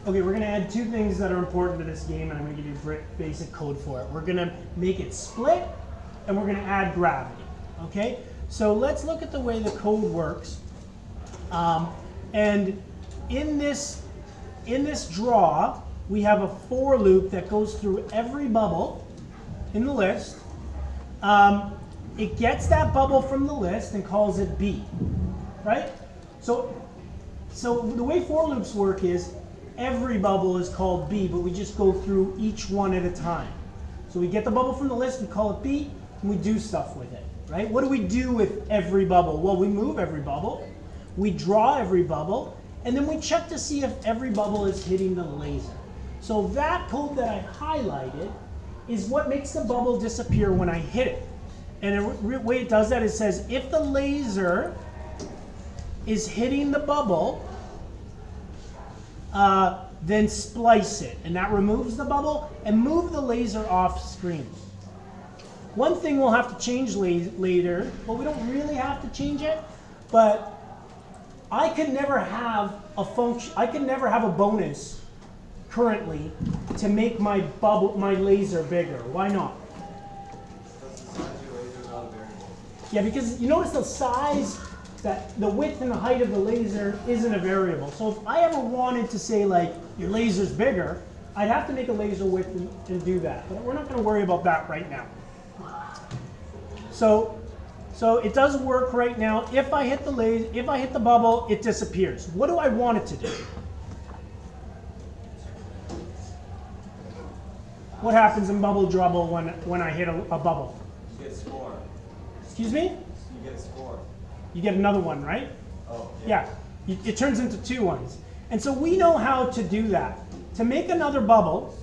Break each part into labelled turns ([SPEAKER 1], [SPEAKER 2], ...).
[SPEAKER 1] Okay, we're going to add two things that are important to this game, and I'm going to give you a basic code for it. We're going to make it split, and we're going to add gravity. Okay? So let's look at the way the code works. And in this draw, we have a for loop that goes through every bubble in the list. It gets that bubble from the list and calls it B, right? So the way for loops work is every bubble is called B, but we just go through each one at a time. So we get the bubble from the list, we call it B, and we do stuff with it, right? What do we do with every bubble? Well, we move every bubble, we draw every bubble, and then we check to see if every bubble is hitting the laser. So that code that I highlighted is what makes the bubble disappear when I hit it. And the way it does that, it says if the laser is hitting the bubble, then splice it. And that removes the bubble and move the laser off screen. One thing we'll have to change later, well, we don't really have to change it, but I could never have a function, I could never have a bonus currently to make my laser bigger. Why not? Yeah, because you notice the size, that the width and the height of the laser isn't a variable. So if I ever wanted to say like your laser's bigger, I'd have to make a laser width and do that. But we're not going to worry about that right now. So it does work right now. If I hit the bubble, it disappears. What do I want it to do? What happens in BubbleTrouble when I hit a bubble?
[SPEAKER 2] You get score.
[SPEAKER 1] Excuse me?
[SPEAKER 2] You get score.
[SPEAKER 1] You get another one, right?
[SPEAKER 2] Oh,
[SPEAKER 1] yeah. It turns into 2 ones. And so we know how to do that. To make another bubble,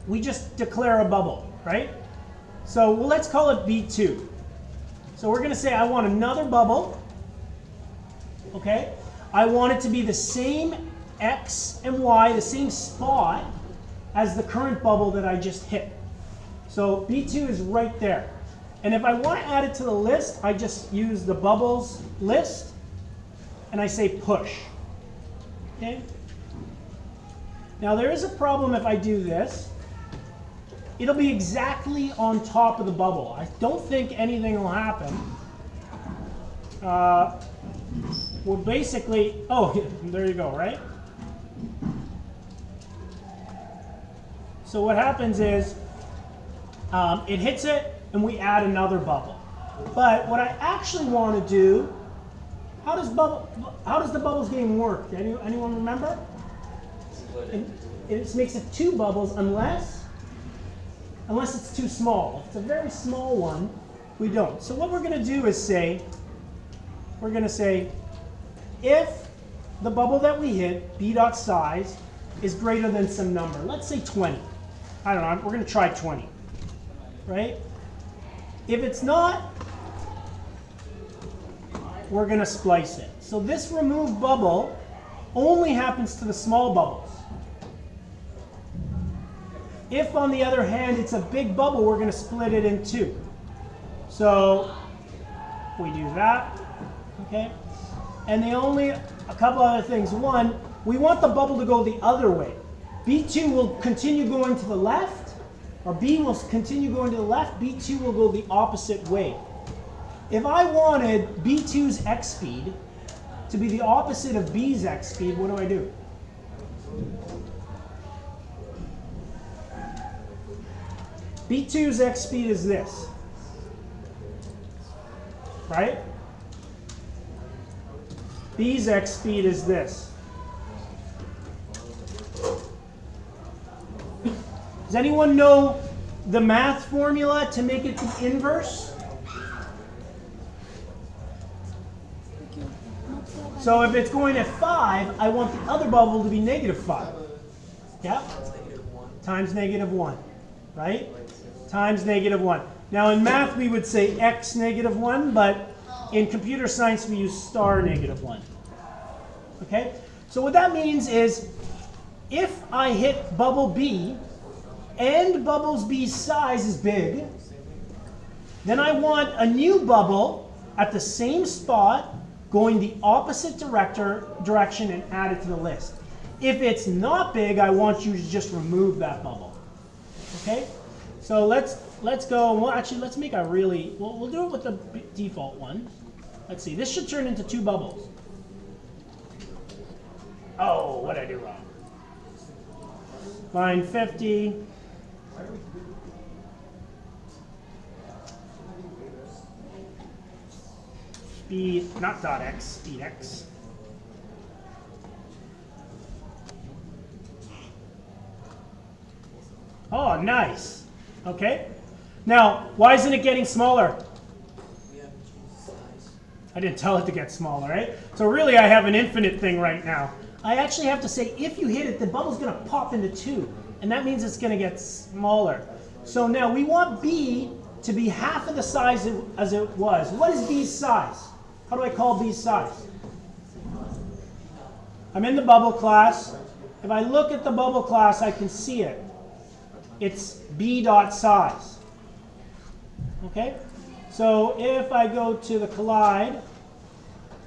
[SPEAKER 1] we just declare a bubble, right? So let's call it B2. So we're going to say I want another bubble. Okay? I want it to be the same X and Y, the same spot as the current bubble that I just hit. So B2 is right there. And if I want to add it to the list, I just use the bubbles list, and I say push. Okay? Now there is a problem if I do this. It'll be exactly on top of the bubble. I don't think anything will happen. Well, basically, oh, there you go, right? So what happens is it hits it, and we add another bubble. But what I actually want to do, how does the bubbles game work? Anyone remember? It makes it 2 bubbles unless it's too small. If it's a very small one, we don't. So what we're going to do is say, we're going to say, if the bubble that we hit, b.size, is greater than some number, let's say 20. I don't know, we're going to try 20, right? If it's not, we're going to splice it. So this remove bubble only happens to the small bubbles. If, on the other hand, it's a big bubble, we're going to split it in 2. So we do that, okay? And a couple other things. One, we want the bubble to go the other way. B2 will continue going to the left, or B will continue going to the left, B2 will go the opposite way. If I wanted B2's x speed to be the opposite of B's x speed, what do I do? B2's x speed is this, right? B's x speed is this. Does anyone know the math formula to make it the inverse? So if it's going at 5, I want the other bubble to be -5. Yeah? Times -1, right? Times -1. Now in math we would say x -1, but in computer science we use star -1. Okay? So what that means is if I hit bubble B and bubbles B's size is big, then I want a new bubble at the same spot going the opposite direction and add it to the list. If it's not big, I want you to just remove that bubble. Okay? So let's go. Well, actually, let's make a really. We'll do it with the default one. Let's see. This should turn into 2 bubbles. Oh, what did I do wrong? Line 50. Speed, not dot x, speed x. Oh, nice. Okay. Now, why isn't it getting smaller?
[SPEAKER 3] We haven't changed the size.
[SPEAKER 1] I didn't tell it to get smaller, right? So really, I have an infinite thing right now. I actually have to say, if you hit it, the bubble's going to pop into 2. And that means it's going to get smaller. So now we want B to be half of the size as it was. What is B's size? How do I call B's size? I'm in the bubble class. If I look at the bubble class, I can see it. It's B dot size. Okay? So if I go to the collide,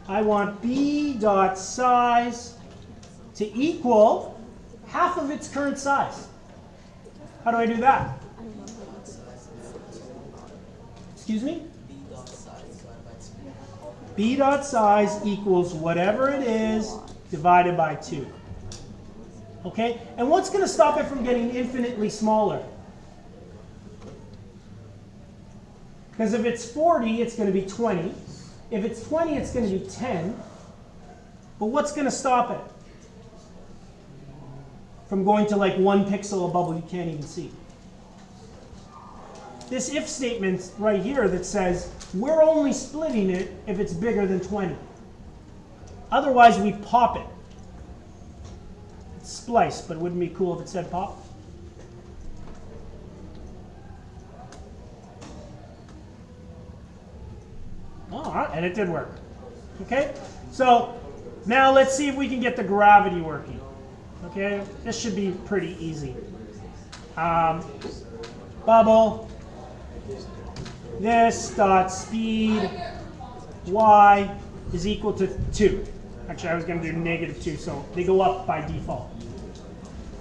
[SPEAKER 1] I want B dot size to equal half of its current size. How do I do that? Excuse me? B dot size equals whatever it is divided by 2. Okay? And what's going to stop it from getting infinitely smaller? Because if it's 40, it's going to be 20. If it's 20, it's going to be 10. But what's going to stop it from going to like 1 pixel of bubble you can't even see? This if statement right here that says we're only splitting it if it's bigger than 20. Otherwise, we pop it. It's splice, but it wouldn't be cool if it said pop. All right, and it did work. Okay, so now let's see if we can get the gravity working. Okay, this should be pretty easy. Bubble. This dot speed y is equal to 2. Actually, I was going to do -2, so they go up by default.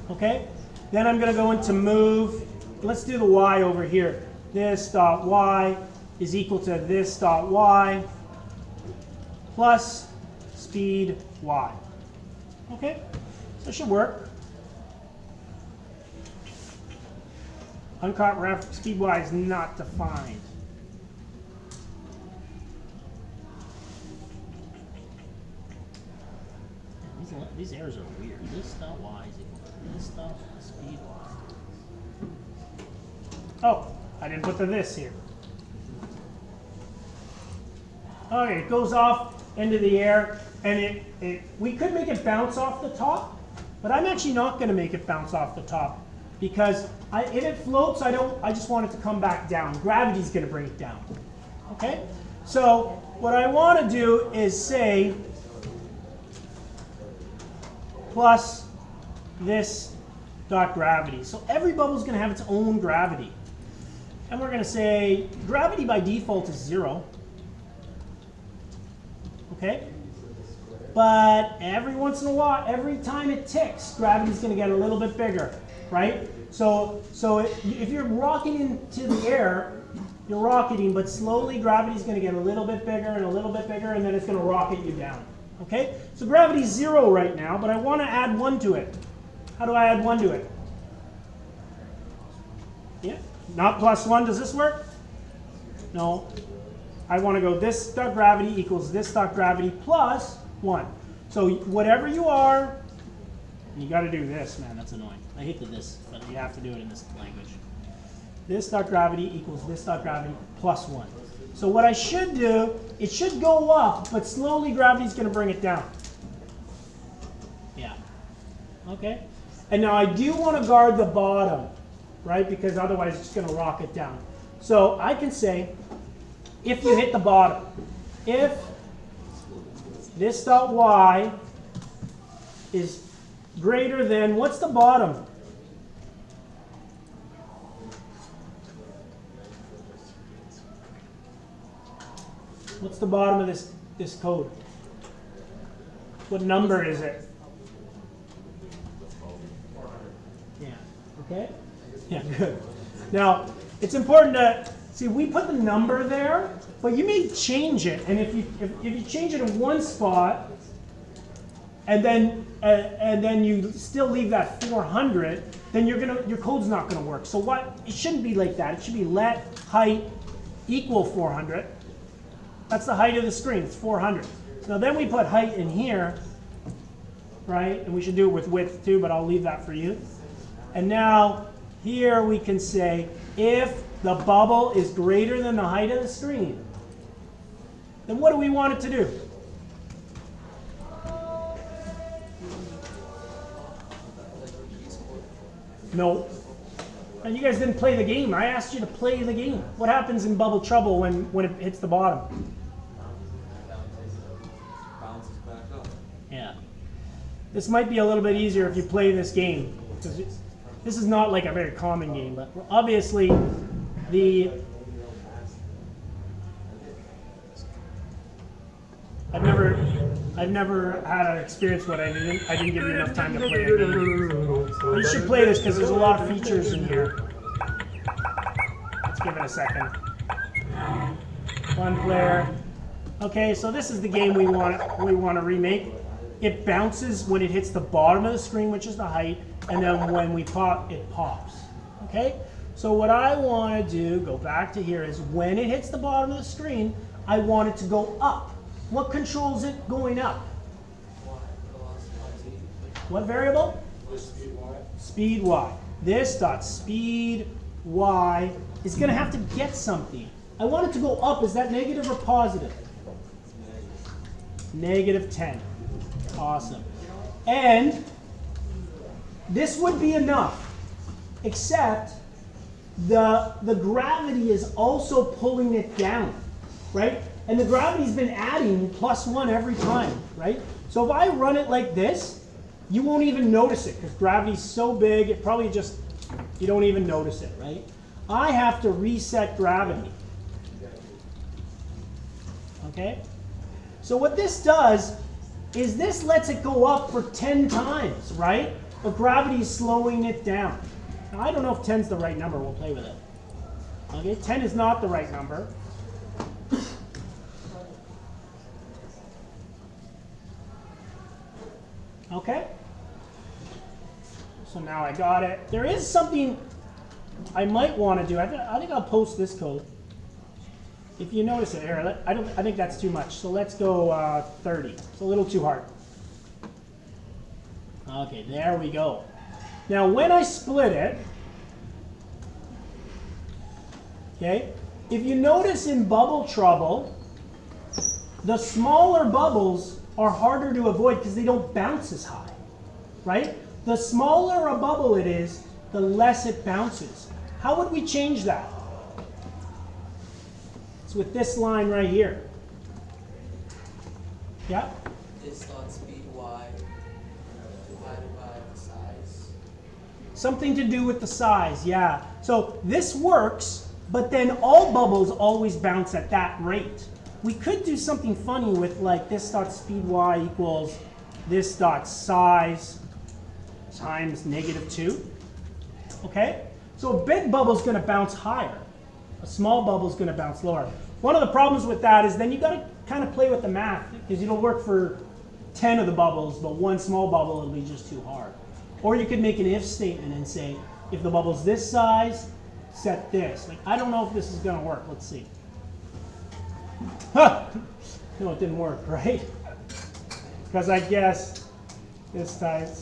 [SPEAKER 1] Okay? Then I'm going to go into move. Let's do the y over here. This dot y is equal to this dot y plus speed y. Okay? So it should work. Uncaught ref, speed y is not defined. These errors are weird. This dot y is equal to this dot speed y. Oh, I didn't put the this here. Okay, it goes off into the air, and we could make it bounce off the top, but I'm actually not going to make it bounce off the top because if it floats, I just want it to come back down. Gravity's going to bring it down. Okay, so what I want to do is say plus this dot gravity. So every bubble is going to have its own gravity. And we're going to say gravity by default is 0. Okay? But every once in a while, every time it ticks, gravity is going to get a little bit bigger, right? So if you're rocketing into the air, you're rocketing, but slowly gravity is going to get a little bit bigger and a little bit bigger, and then it's going to rocket you down. Okay? So gravity is 0 right now, but I want to add 1 to it. How do I add 1 to it? Yeah? Not plus 1. Does this work? No. I want to go this dot gravity equals this dot gravity plus 1. So whatever you are, and you got to do this, man. That's annoying. I hate the this, but you have to do it in this language. This dot gravity equals this dot gravity plus 1. So what I should do, it should go up, but slowly gravity's going to bring it down. Yeah. Okay? And now I do want to guard the bottom, right? Because otherwise it's going to rock it down. So I can say, if you hit the bottom, if this dot y is greater than, what's the bottom? What's the bottom of this code? What number is it? Okay? Yeah, good. Now, it's important to see, we put the number there, but you may change it. And if you change it in one spot, and then you still leave that 400, then your code's not gonna work. So it shouldn't be like that. It should be let height equal 400. That's the height of the screen, it's 400. Now then we put height in here, right? And we should do it with width too, but I'll leave that for you. And now here we can say, if the bubble is greater than the height of the screen, then what do we want it to do? No. And you guys didn't play the game. I asked you to play the game. What happens in Bubble Trouble when it hits the bottom?
[SPEAKER 2] Bounces back up.
[SPEAKER 1] Yeah. This might be a little bit easier if you play this game, because this is not like a very common game, but obviously I've never had an experience when I didn't give you enough time to play a game. You should play this because there's a lot of features in here. Let's give it a second. One player. Okay, so this is the game we want to remake. It bounces when it hits the bottom of the screen, which is the height, and then when we pop, it pops. Okay? So what I want to do, go back to here, is when it hits the bottom of the screen, I want it to go up. What controls it going up? What variable?
[SPEAKER 2] Speed Y.
[SPEAKER 1] Speed Y. This dot speed Y is going to have to get something. I want it to go up. Is that negative or positive? Negative 10. Awesome. And this would be enough, except the gravity is also pulling it down, right? And the gravity's been adding +1 every time, right? So if I run it like this, you won't even notice it because gravity's so big, it probably just, you don't even notice it, right? I have to reset gravity. Okay? So what this does is this lets it go up for 10 times, right? But gravity is slowing it down. Now, I don't know if 10's the right number. We'll play with it. Okay, 10 is not the right number. Okay? So now I got it. There is something I might want to do. I think I'll post this code. If you notice it here, I think that's too much. So let's go 30. It's a little too hard. Okay, there we go. Now when I split it, okay, if you notice in Bubble Trouble, the smaller bubbles are harder to avoid because they don't bounce as high, right? The smaller a bubble it is, the less it bounces. How would we change that? It's with this line right here. Yeah?
[SPEAKER 3] This dot speed Y divided by the size.
[SPEAKER 1] Something to do with the size, yeah. So this works, but then all bubbles always bounce at that rate. We could do something funny with like this dot speed Y equals this dot size times -2. Okay? So a big bubble is going to bounce higher. A small bubble is going to bounce lower. One of the problems with that is then you got to kind of play with the math because it'll work for 10 of the bubbles, but one small bubble it'll be just too hard. Or you could make an if statement and say, if the bubble's this size, set this. Like, I don't know if this is going to work. Let's see. Huh. No, it didn't work, right? Because I guess this size.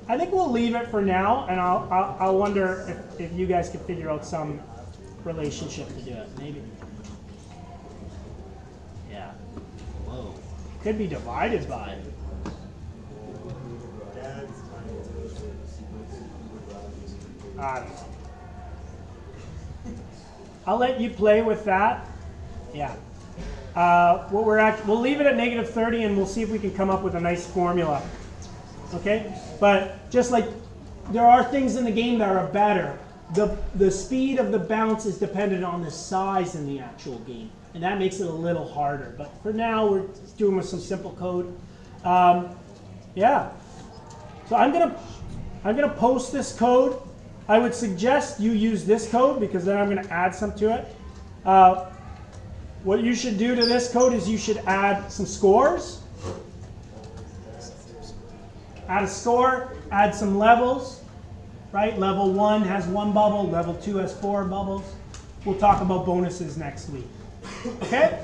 [SPEAKER 1] I think we'll leave it for now, and I'll wonder if you guys can figure out some relationship to do it. Maybe. Yeah. Whoa. Could be divided by. I don't know. I'll let you play with that. Yeah. We'll leave it at -30, and we'll see if we can come up with a nice formula. Okay? But just like there are things in the game that are better, the speed of the bounce is dependent on the size in the actual game. And that makes it a little harder. But for now, we're doing with some simple code. Yeah. So I'm going to I'm going to post this code. I would suggest you use this code because then I'm going to add some to it. What you should do to this code is you should add some scores. Add a score, add some levels, right? Level 1 has 1 bubble, level 2 has 4 bubbles. We'll talk about bonuses next week. Okay?